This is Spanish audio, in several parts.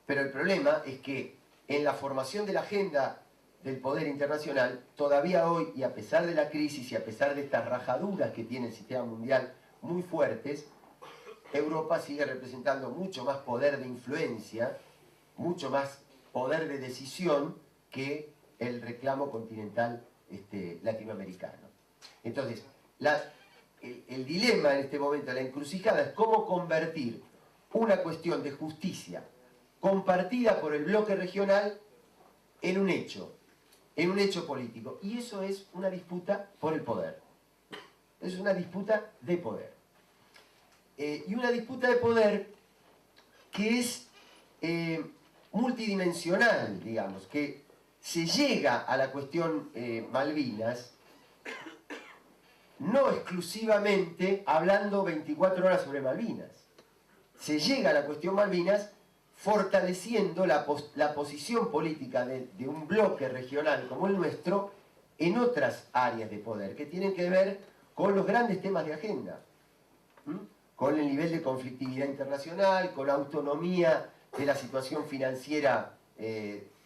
Pero el problema es que en la formación de la agenda del poder internacional, todavía hoy, y a pesar de la crisis y a pesar de estas rajaduras que tiene el sistema mundial muy fuertes, Europa sigue representando mucho más poder de influencia, mucho más poder de decisión que el reclamo continental latinoamericano. Entonces, el dilema en este momento, la encrucijada, es cómo convertir una cuestión de justicia compartida por el bloque regional en un hecho político. Y eso es una disputa por el poder. Es una disputa de poder. Y una disputa de poder que es multidimensional, digamos, que se llega a la cuestión Malvinas no exclusivamente hablando 24 horas sobre Malvinas. Se llega a la cuestión Malvinas fortaleciendo la posición política de un bloque regional como el nuestro en otras áreas de poder que tienen que ver con los grandes temas de agenda, con el nivel de conflictividad internacional, con la autonomía de la situación financiera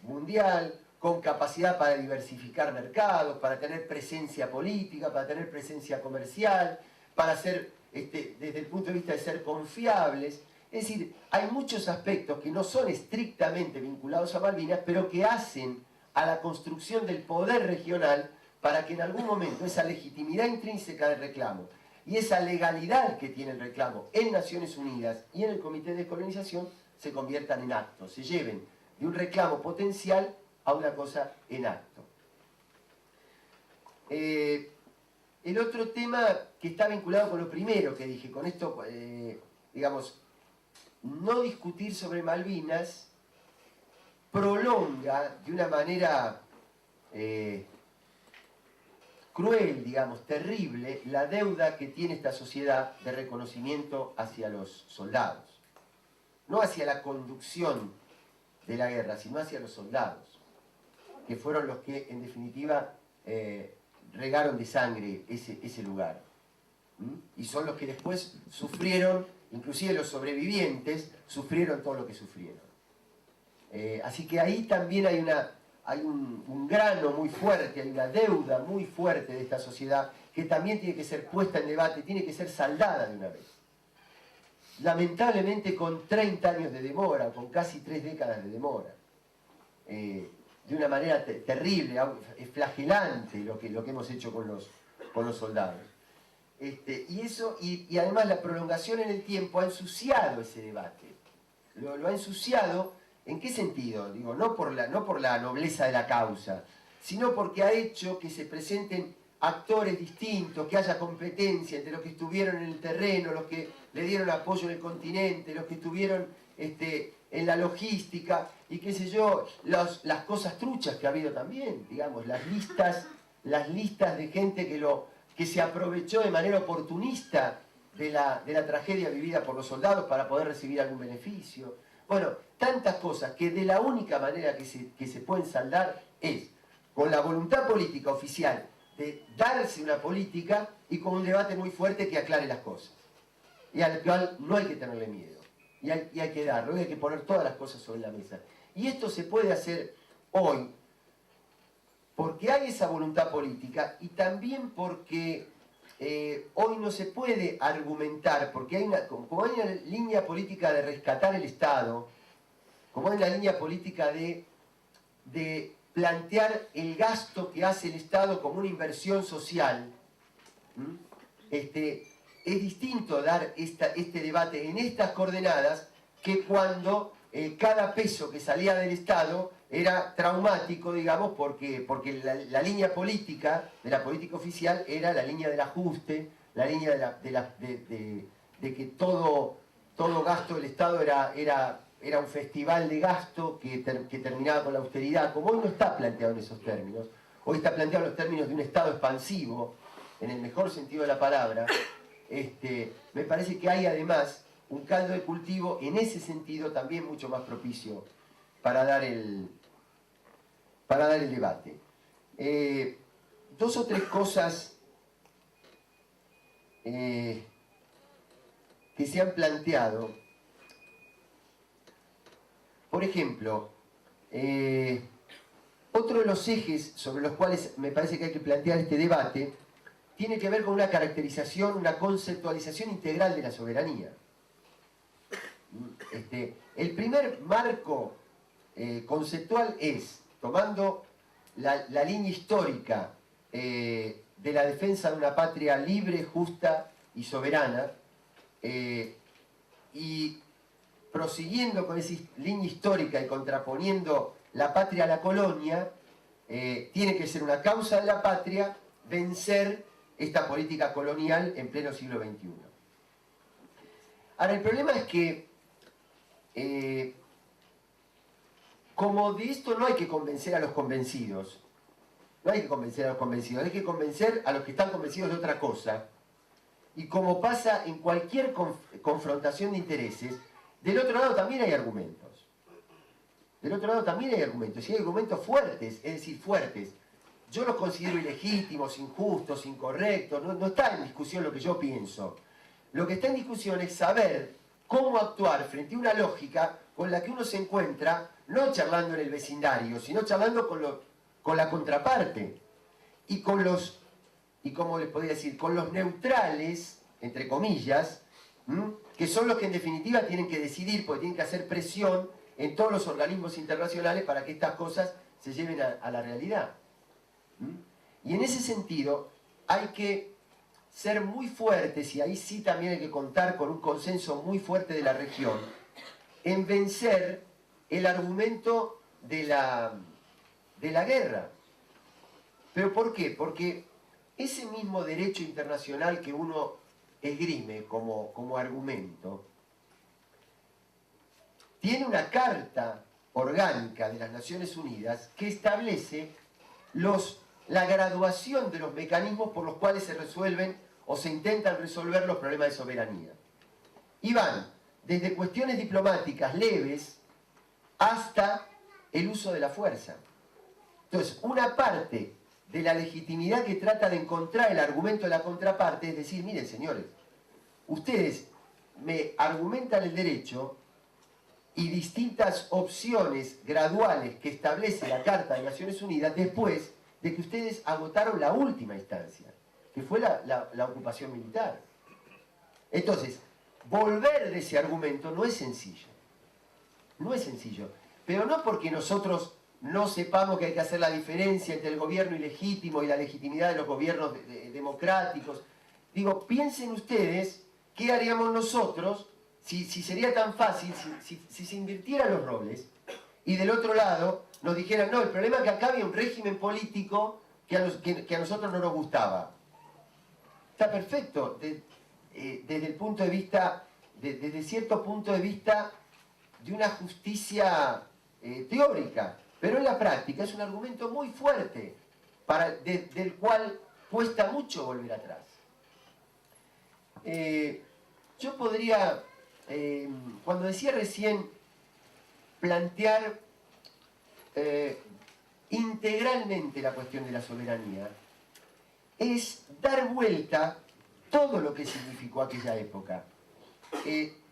mundial, con capacidad para diversificar mercados, para tener presencia política, para tener presencia comercial, para ser, desde el punto de vista de ser confiables. Es decir, hay muchos aspectos que no son estrictamente vinculados a Malvinas, pero que hacen a la construcción del poder regional para que en algún momento esa legitimidad intrínseca del reclamo y esa legalidad que tiene el reclamo en Naciones Unidas y en el Comité de Descolonización se conviertan en actos, se lleven de un reclamo potencial a una cosa en acto. El otro tema que está vinculado con lo primero que dije, con esto, digamos, no discutir sobre Malvinas prolonga de una manera cruel, digamos, terrible, la deuda que tiene esta sociedad de reconocimiento hacia los soldados. No hacia la conducción de la guerra, sino hacia los soldados, que fueron los que, en definitiva, regaron de sangre ese lugar. Y son los que después sufrieron, inclusive los sobrevivientes, sufrieron todo lo que sufrieron. Así que ahí también hay un grano muy fuerte, hay una deuda muy fuerte de esta sociedad que también tiene que ser puesta en debate, tiene que ser saldada de una vez. Lamentablemente con 30 años de demora, con casi 3 décadas de demora. De una manera terrible, es flagelante lo que hemos hecho con los soldados. Y además la prolongación en el tiempo ha ensuciado ese debate. Lo ha ensuciado, ¿en qué sentido? Digo, no por la nobleza de la causa, sino porque ha hecho que se presenten actores distintos, que haya competencia entre los que estuvieron en el terreno, los que le dieron apoyo en el continente, los que estuvieron en la logística, y qué sé yo, las cosas truchas que ha habido también, digamos, las listas de gente que se aprovechó de manera oportunista de la tragedia vivida por los soldados para poder recibir algún beneficio. Bueno, tantas cosas que de la única manera que se pueden saldar es con la voluntad política oficial de darse una política y con un debate muy fuerte que aclare las cosas. Y al cual no hay que tenerle miedo. Y hay que darlo, hay que poner todas las cosas sobre la mesa. Y esto se puede hacer hoy porque hay esa voluntad política y también porque hoy no se puede argumentar, porque como hay una línea política de rescatar el Estado, como hay una línea política de plantear el gasto que hace el Estado como una inversión social, es distinto dar este debate en estas coordenadas que cuando cada peso que salía del Estado era traumático, digamos, porque la línea política, de la política oficial, era la línea del ajuste, la línea de que todo gasto del Estado era un festival de gasto que terminaba con la austeridad, como hoy no está planteado en esos términos. Hoy está planteado en los términos de un Estado expansivo, en el mejor sentido de la palabra. Me parece que hay además un caldo de cultivo en ese sentido también mucho más propicio para dar el debate. 2 o 3 cosas que se han planteado. Por ejemplo, otro de los ejes sobre los cuales me parece que hay que plantear este debate tiene que ver con una caracterización, una conceptualización integral de la soberanía. El primer marco conceptual es, tomando la línea histórica de la defensa de una patria libre, justa y soberana, y prosiguiendo con esa línea histórica y contraponiendo la patria a la colonia, tiene que ser una causa de la patria vencer esta política colonial en pleno siglo XXI. Ahora, el problema es que como de esto no hay que convencer a los convencidos, hay que convencer a los que están convencidos de otra cosa, y como pasa en cualquier confrontación de intereses, del otro lado también hay argumentos. Del otro lado también hay argumentos, y hay argumentos fuertes, es decir, fuertes. Yo los considero ilegítimos, injustos, incorrectos, no está en discusión lo que yo pienso. Lo que está en discusión es saber cómo actuar frente a una lógica con la que uno se encuentra, no charlando en el vecindario, sino charlando con la contraparte. Y con los, y como les podría decir, con los neutrales, entre comillas, que son los que en definitiva tienen que decidir, porque tienen que hacer presión en todos los organismos internacionales para que estas cosas se lleven a la realidad. Y en ese sentido hay que ser muy fuertes, y ahí sí también hay que contar con un consenso muy fuerte de la región, en vencer el argumento de la guerra. ¿Pero por qué? Porque ese mismo derecho internacional que uno esgrime como argumento, tiene una carta orgánica de las Naciones Unidas que establece la graduación de los mecanismos por los cuales se resuelven o se intentan resolver los problemas de soberanía. Y van desde cuestiones diplomáticas leves hasta el uso de la fuerza. Entonces, una parte de la legitimidad que trata de encontrar el argumento de la contraparte es decir, miren señores, ustedes me argumentan el derecho y distintas opciones graduales que establece la Carta de Naciones Unidas después de que ustedes agotaron la última instancia, que fue la ocupación militar. Entonces, volver de ese argumento no es sencillo. No es sencillo. Pero no porque nosotros no sepamos que hay que hacer la diferencia entre el gobierno ilegítimo y la legitimidad de los gobiernos democráticos. Digo, piensen ustedes qué haríamos nosotros si sería tan fácil, si se invirtieran los roles y del otro lado nos dijeran, no, el problema es que acá había un régimen político que a nosotros no nos gustaba. Está perfecto desde el punto de vista, desde cierto punto de vista de una justicia teórica, pero en la práctica es un argumento muy fuerte del cual cuesta mucho volver atrás. Yo podría, cuando decía recién, plantear integralmente la cuestión de la soberanía, es dar vuelta todo lo que significó aquella época.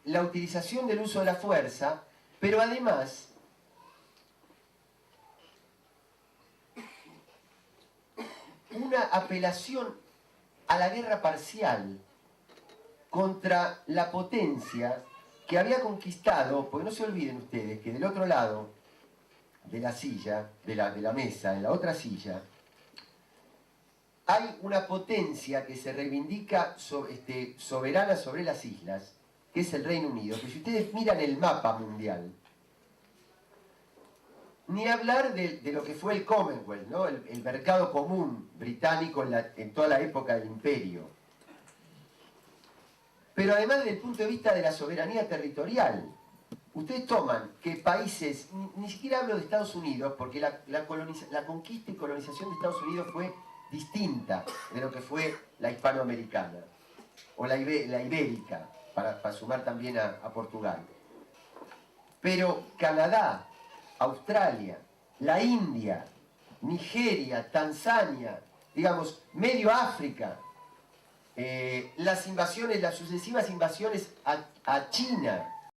La utilización del uso de la fuerza, pero además una apelación a la guerra parcial contra la potencia que había conquistado, porque no se olviden ustedes que del otro lado de la silla, de la mesa, en la otra silla, hay una potencia que se reivindica soberana sobre las islas, que es el Reino Unido, que si ustedes miran el mapa mundial, ni hablar de lo que fue el Commonwealth, ¿no? el mercado común británico en toda la época del imperio. Pero además desde el punto de vista de la soberanía territorial, ustedes toman que países, ni siquiera hablo de Estados Unidos, porque la conquista y colonización de Estados Unidos fue distinta de lo que fue la hispanoamericana, o la ibérica, para sumar también a Portugal. Pero Canadá, Australia, la India, Nigeria, Tanzania, digamos, Medio África, las sucesivas invasiones a China,